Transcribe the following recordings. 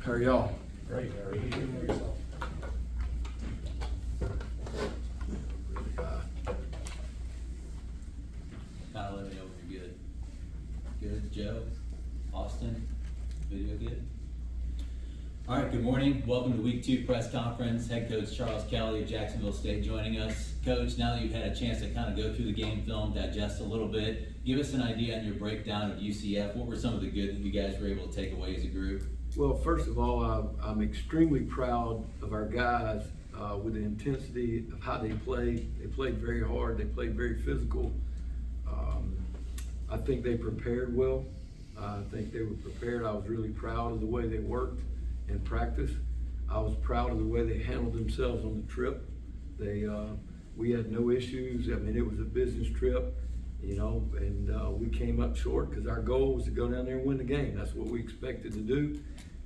How are y'all? Great, how are you doing yourself? Kyle, let me know when you're good. Good, Joe, Austin, video good? All right, good morning. Welcome to week 2 press conference. Head coach Charles Kelly of Jacksonville State joining us. Coach, now that you've had a chance to kind of go through the game film, digest a little bit, give us an idea on your breakdown of UCF. What were some of the good that you guys were able to take away as a group? Well, first of all, I'm extremely proud of our guys with the intensity of how they played. They played very hard. They played very physical. I think they prepared well. I think they were prepared. I was really proud of the way they worked and practiced. I was proud of the way they handled themselves on the trip. We had no issues. I mean, it was a business trip, you know, and we came up short because our goal was to go down there and win the game. That's what we expected to do.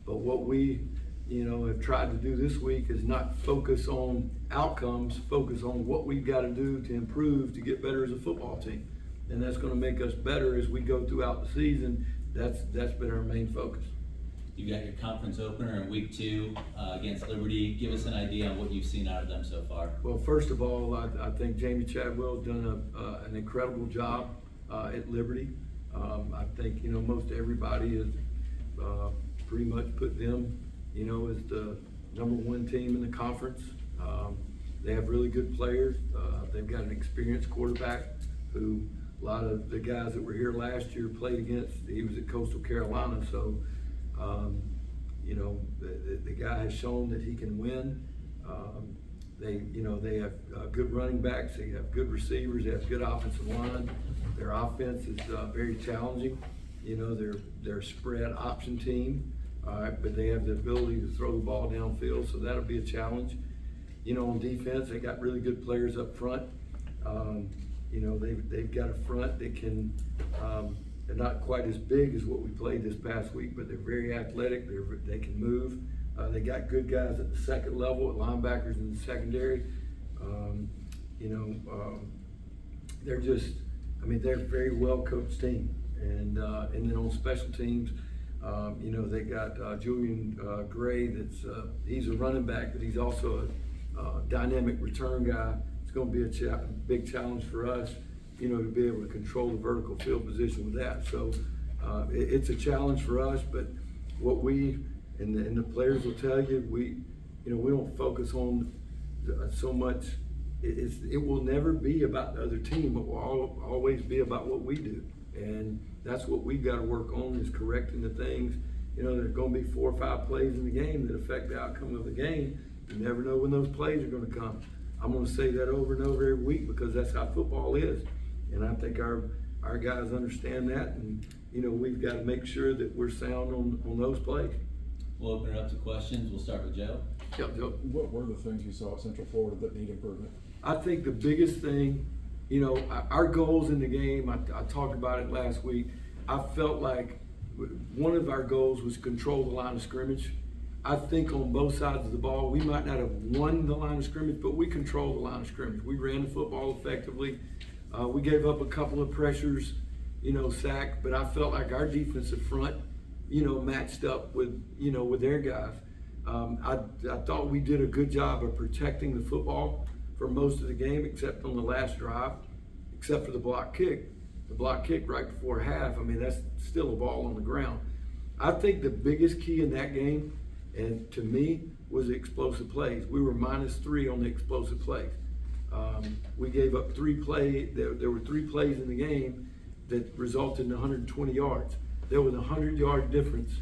But what we, have tried to do this week is not focus on outcomes, focus on what we've got to do to improve to get better as a football team. And that's going to make us better as we go throughout the season. That's been our main focus. You got your conference opener in week 2 against Liberty. Give us an idea on what you've seen out of them so far. Well, first of all, I think Jamie Chadwell's done an incredible job at Liberty. I think, most everybody has pretty much put them, as the #1 team in the conference. They have really good players. They've got an experienced quarterback who a lot of the guys that were here last year played against. He was at Coastal Carolina, so the guy has shown that he can win. They have good running backs. They have good receivers. They have good offensive line. Their offense is very challenging. They're a spread option team. All right, but they have the ability to throw the ball downfield, so that'll be a challenge. On defense, they got really good players up front. They've got a front that can. They're not quite as big as what we played this past week, but they're very athletic. They can move. They got good guys at the second level, at linebackers in the secondary. They're a very well coached team. And then on special teams, they got Julian Gray. He's a running back, but he's also a dynamic return guy. It's going to be a big challenge for us, to be able to control the vertical field position with that. So it's a challenge for us, but what we and the players will tell you, we don't focus on so much. It will never be about the other team. It will always be about what we do, and that's what we've got to work on, is correcting the things. There's going to be 4 or 5 plays in the game that affect the outcome of the game. You never know when those plays are going to come. I'm going to say that over and over every week because that's how football is. And I think our guys understand that, and we've got to make sure that we're sound on those plays. We'll open it up to questions. We'll start with Joe. Yep, Joe. What were the things you saw at Central Florida that need improvement? I think the biggest thing, our goals in the game, I talked about it last week. I felt like one of our goals was control the line of scrimmage. I think on both sides of the ball, we might not have won the line of scrimmage, but we controlled the line of scrimmage. We ran the football effectively. We gave up a couple of pressures, sack, but I felt like our defensive front, matched up with their guys. I thought we did a good job of protecting the football for most of the game, except on the last drive, except for the block kick. The block kick right before half, that's still a ball on the ground. I think the biggest key in that game, and to me, was the explosive plays. We were -3 on the explosive plays. We gave up 3 plays. There were 3 plays in the game that resulted in 120 yards. There was a 100-yard difference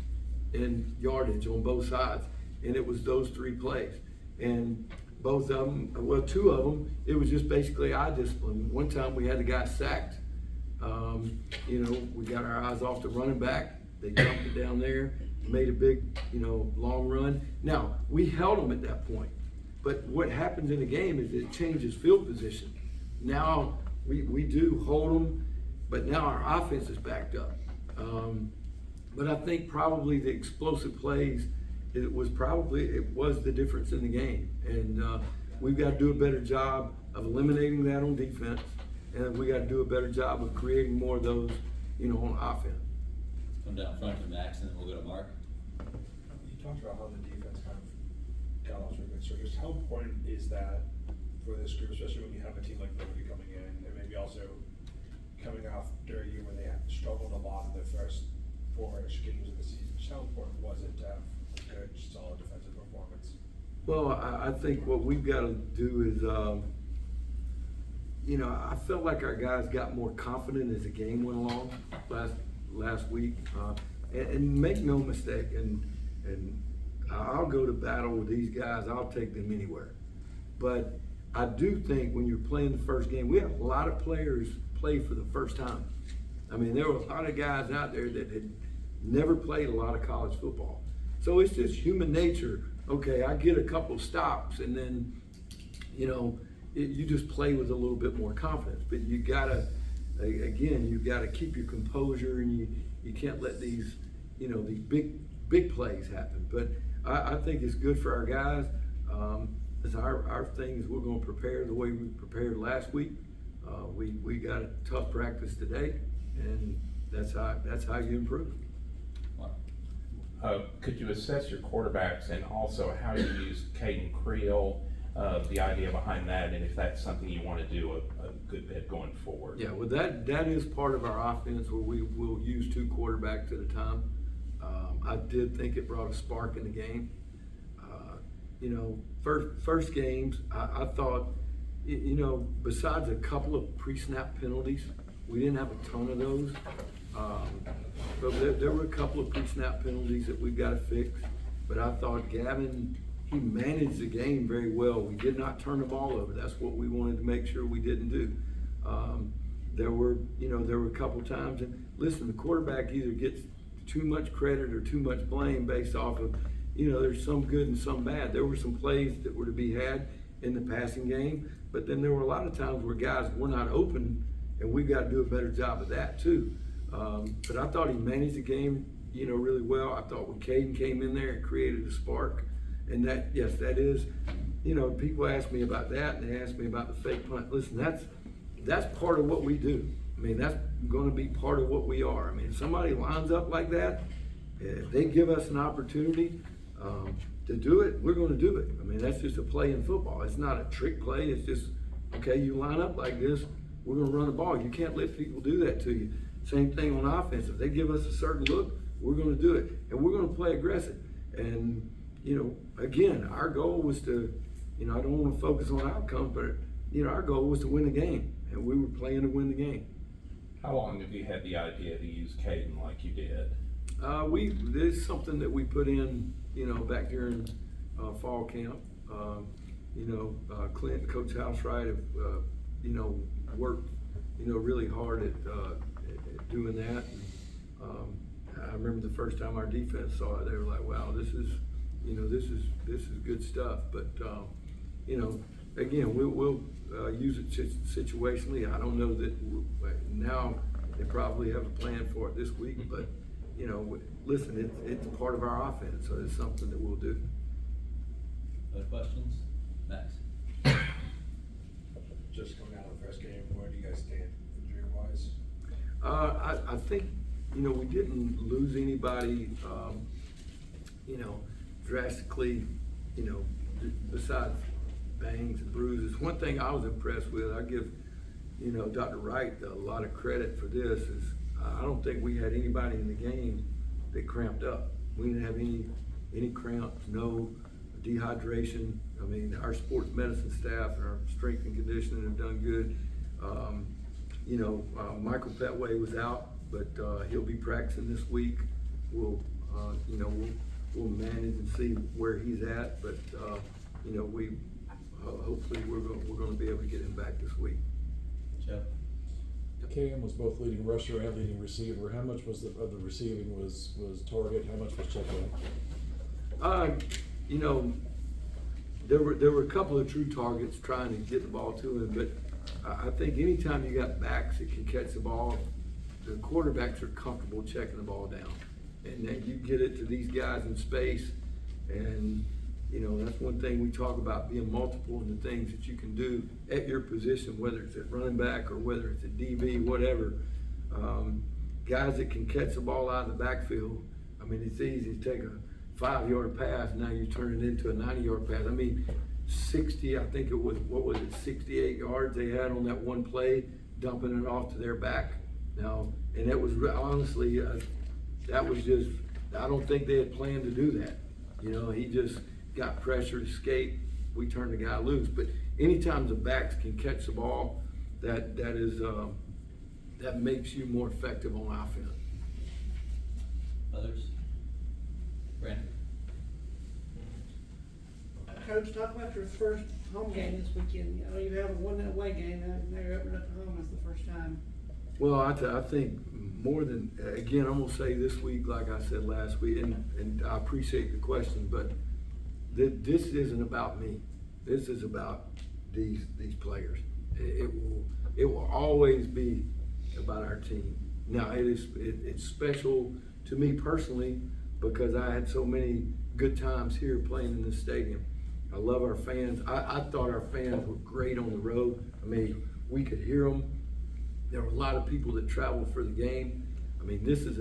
in yardage on both sides, and it was those 3 plays. And both of them, 2 of them, it was just basically eye discipline. One time we had the guy sacked. We got our eyes off the running back. They jumped it down there, made a big, long run. Now, we held them at that point. But what happens in the game is it changes field position. Now, we do hold them, but now our offense is backed up. But I think probably the explosive plays, it was the difference in the game. And we've got to do a better job of eliminating that on defense, and we got to do a better job of creating more of those, on offense. Come down front to Max, and then we'll go to Mark. You talked about how the defense kind of got off to a good start. Just how important is that for this group, especially when you have a team like Liberty coming in, and maybe also coming off during a year where they had struggled a lot in the first 4-ish games of the season? Just how important was it to have a good, solid defensive performance? Well, I think what we've got to do is, I felt like our guys got more confident as the game went along last week. And make no mistake, and I'll go to battle with these guys. I'll take them anywhere. But I do think when you're playing the first game, we had a lot of players play for the first time. I mean, there were a lot of guys out there that had never played a lot of college football. So it's just human nature. Okay, I get a couple stops, and then, you just play with a little bit more confidence. But you gotta keep your composure, and you can't let these big plays happen. But I think it's good for our guys. It's our thing is we're going to prepare the way we prepared last week. We got a tough practice today, and that's how you improve. Could you assess your quarterbacks and also how you use Caden Creel, the idea behind that, and if that's something you want to do a good bit going forward? Yeah, well, that is part of our offense where we will use 2 quarterbacks at a time. I did think it brought a spark in the game. First games, I thought, besides a couple of pre-snap penalties, we didn't have a ton of those. But there were a couple of pre-snap penalties that we've got to fix. But I thought Gavin, he managed the game very well. We did not turn the ball over. That's what we wanted to make sure we didn't do. There were a couple times, and listen, the quarterback either gets too much credit or too much blame based off of, there's some good and some bad. There were some plays that were to be had in the passing game, but then there were a lot of times where guys were not open, and we've got to do a better job of that too. But I thought he managed the game, really well. I thought when Caden came in there, it created a spark. And that is, people ask me about that, and they ask me about the fake punt. Listen, that's part of what we do. I mean, that's going to be part of what we are. I mean, if somebody lines up like that, if they give us an opportunity to do it, we're going to do it. I mean, that's just a play in football. It's not a trick play. It's just, okay, you line up like this, we're going to run the ball. You can't let people do that to you. Same thing on offense. If they give us a certain look, we're going to do it. And we're going to play aggressive. And, again, our goal was to, I don't want to focus on outcome, but, our goal was to win the game. And we were playing to win the game. How long have you had the idea to use Caden like you did? This is something that we put in, back during fall camp. Clint, Coach Housewright have, worked, really hard at doing that. And, I remember the first time our defense saw it, they were like, "Wow, this is good stuff." But again, we'll use it situationally. I don't know that now they probably have a plan for it this week, but listen, it's part of our offense, so it's something that we'll do. Other questions? Max? Just coming out of the first game, where do you guys stand injury-wise? I think, we didn't lose anybody, drastically, besides bangs and bruises. One thing I was impressed with, I give, Dr. Wright a lot of credit for this, is I don't think we had anybody in the game that cramped up. We didn't have any cramps, no dehydration. I mean, our sports medicine staff and our strength and conditioning have done good. Michael Petway was out, but he'll be practicing this week. We'll manage and see where he's at, but hopefully we're going to be able to get him back this week. Joe? Cam was both leading rusher and leading receiver. How much was of the receiving was target? How much was check down? There were a couple of true targets trying to get the ball to him, but I think anytime you got backs that can catch the ball, the quarterbacks are comfortable checking the ball down. And then you get it to these guys in space, and that's one thing we talk about, being multiple in the things that you can do at your position, whether it's at running back or whether it's at DB, whatever. Guys that can catch the ball out of the backfield. I mean, it's easy to take a 5-yard pass, now you turn it into a 90-yard pass. I mean, 60, I think it was, what was it, 68 yards they had on that one play, dumping it off to their back. Now, and it was honestly, that was just, I don't think they had planned to do that. You know, he just got pressure to escape. We turned the guy loose. But anytime the backs can catch the ball, that makes you more effective on offense. Others? Brandon? Coach, talk about your first home game this weekend. You know, you have a one away game, and now you're opening up at home. It's the first time. Well, I think more than, again, I'm gonna say this week, like I said last week, and I appreciate the question, but this isn't about me. This is about these players. It will always be about our team. Now, it's special to me personally because I had so many good times here playing in this stadium. I love our fans. I thought our fans were great on the road. I mean, we could hear them. There were a lot of people that traveled for the game. I mean, this is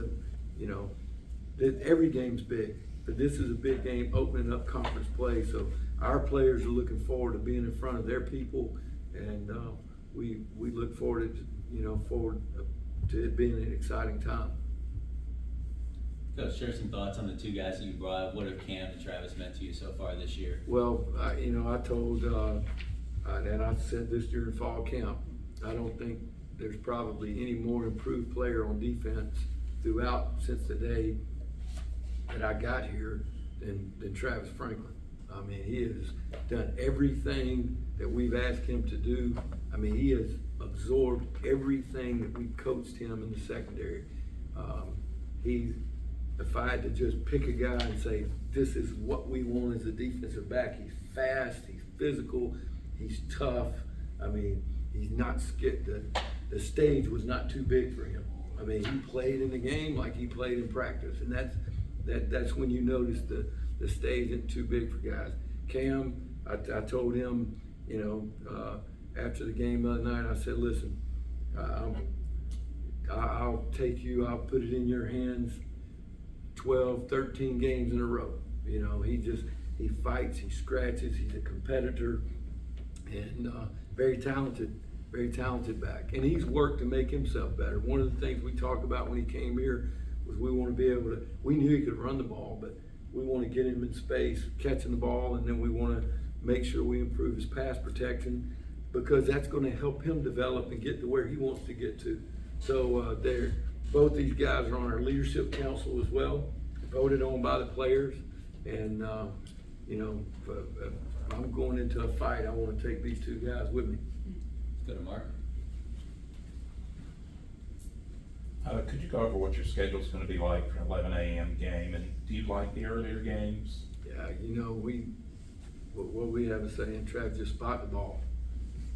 every game's big, but this is a big game opening up conference play. So our players are looking forward to being in front of their people, and we look forward to it being an exciting time. Coach, share some thoughts on the two guys that you brought up. What have Cam and Travis meant to you so far this year? Well, I told, and I said this during fall camp, I don't think there's probably any more improved player on defense since the day that I got here than Travis Franklin. I mean, he has done everything that we've asked him to do. I mean, he has absorbed everything that we coached him in the secondary. If I had to just pick a guy and say, this is what we want as a defensive back, he's fast, he's physical, he's tough. I mean, he's not scared. The stage was not too big for him. I mean, he played in the game like he played in practice, and that's when you notice the stage isn't too big for guys. Cam, I told him, after the game the other night, I said, listen, I'll take you, I'll put it in your hands 12, 13 games in a row. You know, he fights, he scratches, he's a competitor, and very talented back. And he's worked to make himself better. One of the things we talked about when he came here was we want to be able to, we knew he could run the ball, but we want to get him in space, catching the ball, and then we want to make sure we improve his pass protection, because that's going to help him develop and get to where he wants to get to. So both these guys are on our leadership council as well, voted on by the players. And, if I'm going into a fight, I want to take these two guys with me. Let's go to Mark. Could you go over what your schedule's gonna be like for an 11 a.m. game, and do you like the earlier games? Yeah, what we have to say in track, just spot the ball.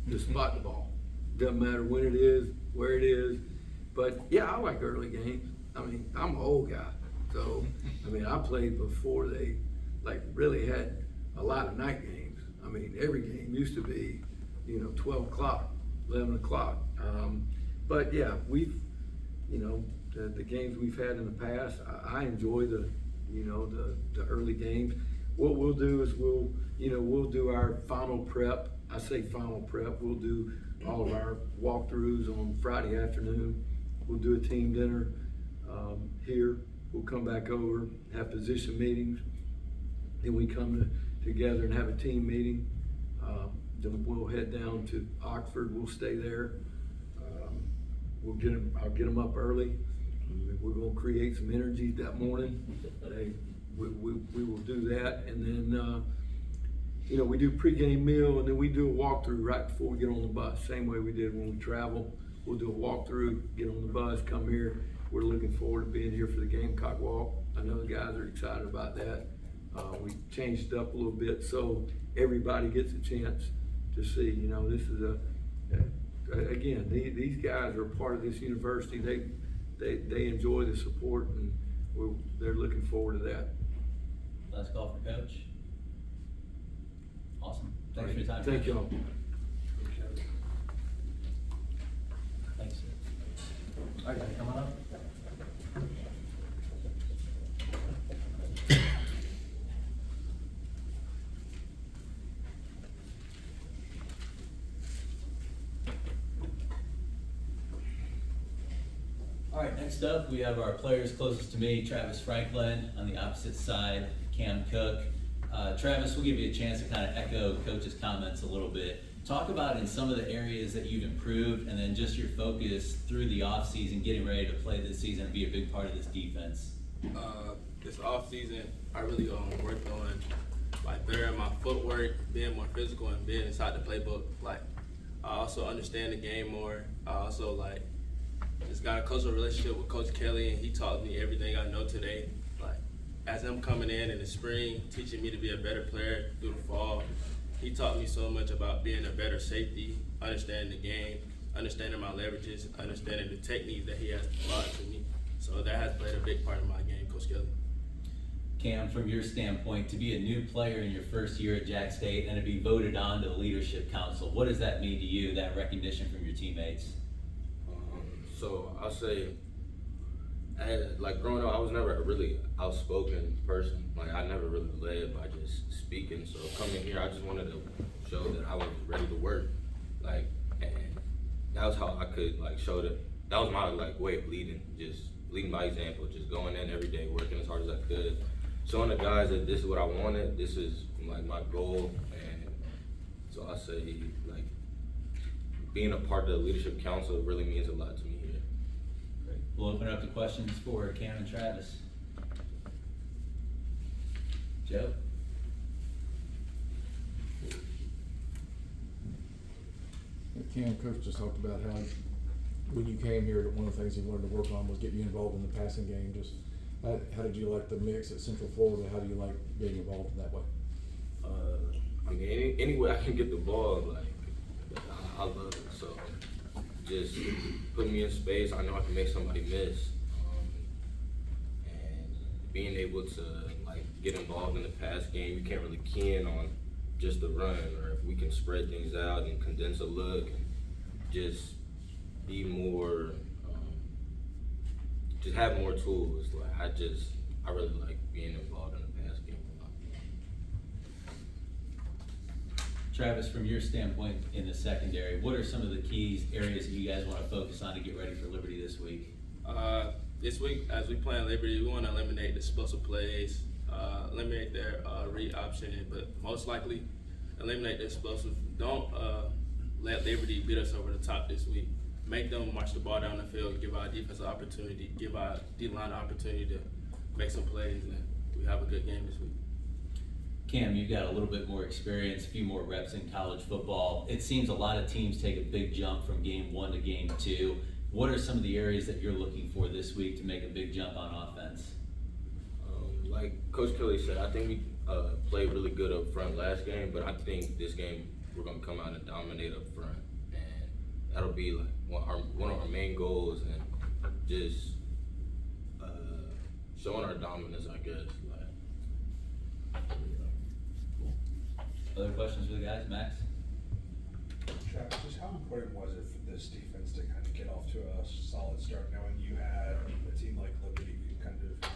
Just spot the ball. Doesn't matter when it is, where it is. But yeah, I like early games. I mean, I'm an old guy. So, I played before they really had a lot of night games. I mean, every game used to be, 12 o'clock, 11 o'clock. But yeah, the games we've had in the past, I enjoy the early games. What we'll do is we'll do our final prep. I say final prep. We'll do all of our walkthroughs on Friday afternoon. We'll do a team dinner here. We'll come back over, have position meetings. Then we come together and have a team meeting. Then we'll head down to Oxford. We'll stay there. I'll get them up early. We're gonna create some energy that morning. We will do that, and then we do pregame meal, and then we do a walkthrough right before we get on the bus. Same way we did when we travel. We'll do a walkthrough, get on the bus, come here. We're looking forward to being here for the Gamecock Walk. I know the guys are excited about that. We changed it up a little bit so everybody gets a chance to see. This is again, these guys are part of this university. They enjoy the support, and they're looking forward to that. Last call for Coach. Awesome. Thanks for your time. Thank Coach. y'all. Thanks. All right, come on up. Next up, we have our players closest to me, Travis Franklin, on the opposite side, Cam Cook. Travis, we'll give you a chance to kind of echo Coach's comments a little bit. Talk about in some of the areas that you've improved, and then just your focus through the offseason, getting ready to play this season and be a big part of this defense. This off season, I really worked on like bettering my footwork, being more physical, and being inside the playbook. Like I also understand the game more. I also like just got a closer relationship with Coach Kelly, and he taught me everything I know today. Like as him coming in the spring, teaching me to be a better player through the fall, he taught me so much about being a better safety, understanding the game, understanding my leverages, understanding the technique that he has applied to me. So that has played a big part of my game, Coach Kelly. Cam, from your standpoint, to be a new player in your first year at Jax State and to be voted on to the Leadership Council, what does that mean to you, that recognition from your teammates? So I'll say, like growing up, I was never a really outspoken person. Like I never really led by just speaking. So coming here, I just wanted to show that I was ready to work. Like, and that was how I could like show that was my like way of leading, just leading by example, just going in every day, working as hard as I could, showing the guys that this is what I wanted, this is like my goal. And so I say like being a part of the Leadership Council really means a lot to me here. Great. We'll open it up to questions for Cam and Travis. Joe? Cam, Coach just talked about how when you came here, that one of the things he wanted to work on was get you involved in the passing game. Just how did you like the mix at Central Florida? How do you like being involved in that way? I mean, any way I can get the ball, like I love it. So just putting me in space, I know I can make somebody miss, and being able to like get involved in the pass game. You can't really key in on just the run, or if we can spread things out and condense a look and just be more, just have more tools. Like I really like being involved in the pass game a lot. Travis, from your standpoint in the secondary, what are some of the keys areas that you guys want to focus on to get ready for Liberty this week? This week, as we play in Liberty, we want to eliminate the explosive plays, eliminate their read option, but most likely eliminate the explosive. Don't let Liberty beat us over the top this week. Make them march the ball down the field, give our defense an opportunity, give our D-line an opportunity to make some plays, and we have a good game this week. Cam, you've got a little bit more experience, a few more reps in college football. It seems a lot of teams take a big jump from game 1 to game 2. What are some of the areas that you're looking for this week to make a big jump on offense? Like Coach Kelly said, I think we played really good up front last game, but I think this game we're gonna come out and dominate up front, and that'll be like one of our main goals, and just showing our dominance, I guess. Cool. Other questions for the guys, Max? Travis, just how important was it for this defense to kind of get off to a solid start, knowing you had a team like Liberty who kind of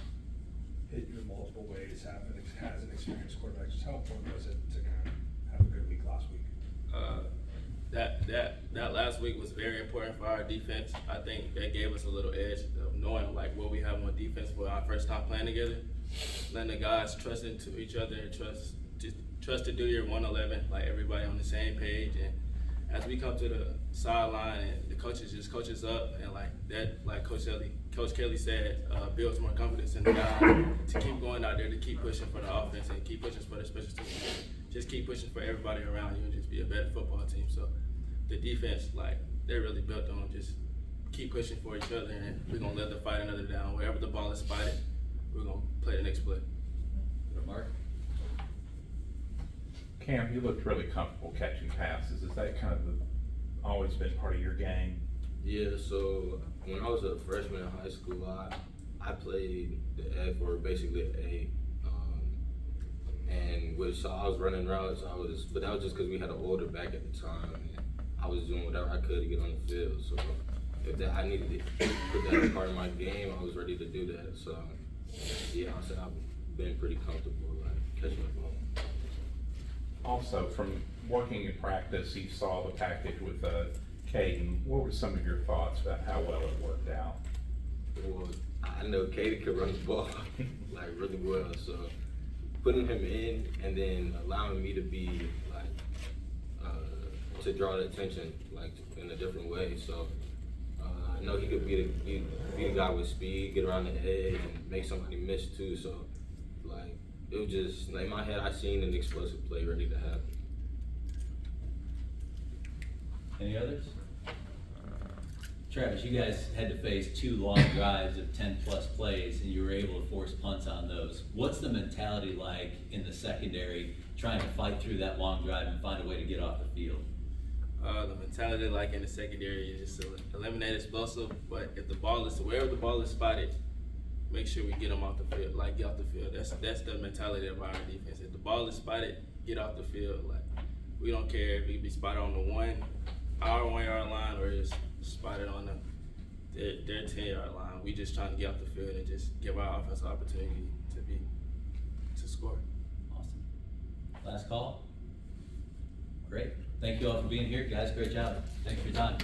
hit you in multiple ways, has an experienced quarterback? Just how important was it to kind of have a good week last week? That last week was very important for our defense. I think that gave us a little edge of knowing like what we have on defense for our first time playing together. Letting the guys trust into each other and trust to do your 111, like everybody on the same page. And as we come to the sideline and the coaches just coach us up, and like that, like Coach Kelly said, builds more confidence in the guys to keep going out there, to keep pushing for the offense and keep pushing for the special teams. Just keep pushing for everybody around you and just be a better football team. So the defense, like, they're really built on just keep pushing for each other, and we're gonna let them fight another down. Wherever the ball is spotted, we're gonna play the next play. Mark? Cam, you looked really comfortable catching passes. Is that kind of always been part of your game? Yeah, so when I was a freshman in high school, I played the F, or basically an A, and so I was running routes. But that was just because we had an older back at the time, and I was doing whatever I could to get on the field. So if I needed to put that as part of my game, I was ready to do that. So yeah, I said I've been pretty comfortable catching the ball. Also, from working in practice, you saw the package with Caden. What were some of your thoughts about how well it worked out? Well, I know Katie could run the ball like really well, so putting him in and then allowing me to be like to draw the attention like in a different way. So I know he could be the guy with speed, get around the edge, and make somebody miss too. So like it was just like in my head, I seen an explosive play ready to happen. Any others? Travis, you guys had to face 2 long drives of 10-plus plays, and you were able to force punts on those. What's the mentality like in the secondary, trying to fight through that long drive and find a way to get off the field? The mentality like in the secondary is just to eliminate explosive, but if the ball is, wherever the ball is spotted, make sure we get them off the field, like get off the field. That's the mentality of our defense. If the ball is spotted, get off the field. Like, we don't care if it be spotted on our 1 yard line or it's spotted on their 10-yard line. We just trying to get off the field and just give our offense opportunity to score. Awesome. Last call? Great. Thank you all for being here, guys. Great job. Thanks for your time.